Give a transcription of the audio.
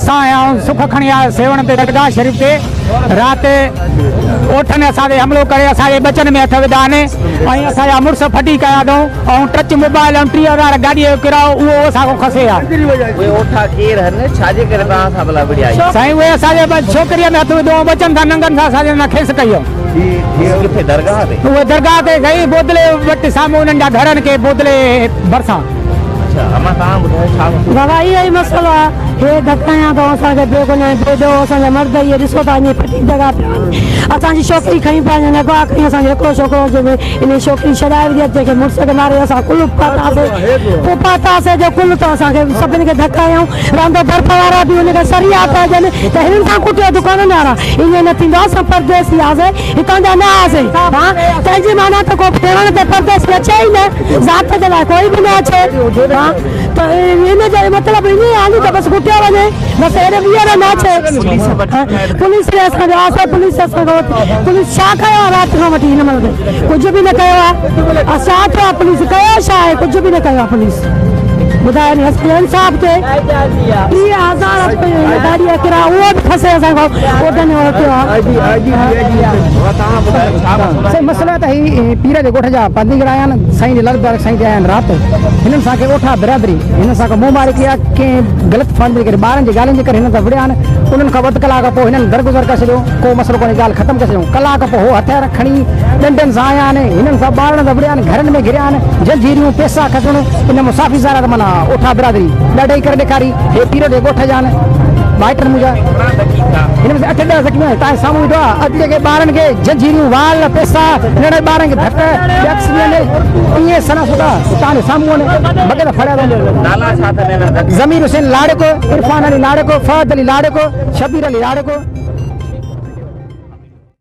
असां सुख खणी आया सेवण ते दरगाह शरीफ़ ते राति ओठनि असांखे हमलो करे असांजे बचन में हथ विधा आहिनि ऐं असांजा मुड़ुस फटी कया अथऊं ऐं टच मोबाइल ऐं 30,000 गाॾीअ जो किरायो उहो असांखां खसे आहे। उहे ओठा केर आहिनि, छाजे करे तव्हां सां भला विड़िया आई? साईं उहे असांजे छोकिरीअ में हथ विधो बचनि था नंगनि सां असांजे हुन खेसि कई किथे दरगाह ते? उहे दरगाह ते गई बोतले वटि साम्हूं उन्हनि जा घरनि खे बोतले भरिसां। अमा तव्हां ॿुधायो छा बाबा इहो ई मसइलो आहे, हे धकाया अथऊं असांखे ॿियो कोन ॿियो असांजा मर्द इहे ॾिसो था ईअं फटी जॻह पिया असांजी छोकिरी खणी पिया वञनि अॻुवा खणी असांखे हिकिड़ो छोकिरो हुजे इन छोकिरी छॾाए विधी जंहिंखे मुड़ुस खे मारे असां कुल पातासीं पोइ पातासीं जो कुल त असांखे सभिनी खे धकायूं रांदो बर्फ़ वारा बि हुनखे सरिया पिया हुजनि त हिननि सां कुटियो दुकाननि वारा ईअं न थींदो असां परदेसी हुआसीं हितां जा न हुआसीं हा तंहिंजी माना त को फेरण ते परदेसी अचे ई न ज़ात जे लाइ कोई बि न अचे हा त इन जो मतिलबु ईअं आहे त बसि कुटियो वञे बसि अहिड़े ॿीहर न अचे पुलिस खे असांजो आहे पुलिस असांखे पुलिस छा कयो आहे राति खां वठी हिन महिल कुझु बि न कयो आहे असां थियो आहे पुलिस कयो छा आहे कुझु बि न कयो आहे पुलिस ॿुधायो नी इंसाफ़ थिए 30,000 गाॾी जो किरायो उहो बि फसे असांखां ओॾनि थियो आहे। मसइलो त ही पीर जे ॻोठ जा पादीगर आया आहिनि साईं लॻभॻि साईं जे आया आहिनि राति हिननि सां के ओठा बिरादरी हिननि सां मुंहुं मारी कई आहे कंहिं ग़लति फहमी करे ॿारनि जी ॻाल्हियुनि जे करे हिन सां विड़िया आहिनि उन्हनि खां वधि कलाक पोइ हिननि दरगुज़र करे छॾियो को मसइलो कोन्हे ॻाल्हि ख़तमु करे छॾियूं कलाक पोइ हो हथियार खणी डंडनि सां आया आहिनि हिननि सां ॿारनि सां विड़िया आहिनि घरनि में घिरिया आहिनि जंजीरियूं पैसा खसणु इन मुसाफ़ी सारा त माना ओठा बिरादरी ॾाढे करे ॾेखारी हे पीर जे ॻोठ जा आहिनि माइटनि मुंहिंजा हिन में 8-10 ज़ख़्मी तव्हां साम्हूं ईंदो आहे अॼु जेके ॿारनि खे जंजीरियूं वाल पैसा नंढे ॿारनि खे धक ईअं सना सुठा तव्हांजे साम्हूं बग़ैर फड़िया ज़मीर हुसैन लाड़को इरफान अली लाड़को फहद अली लाड़को शबीर अली लाड़को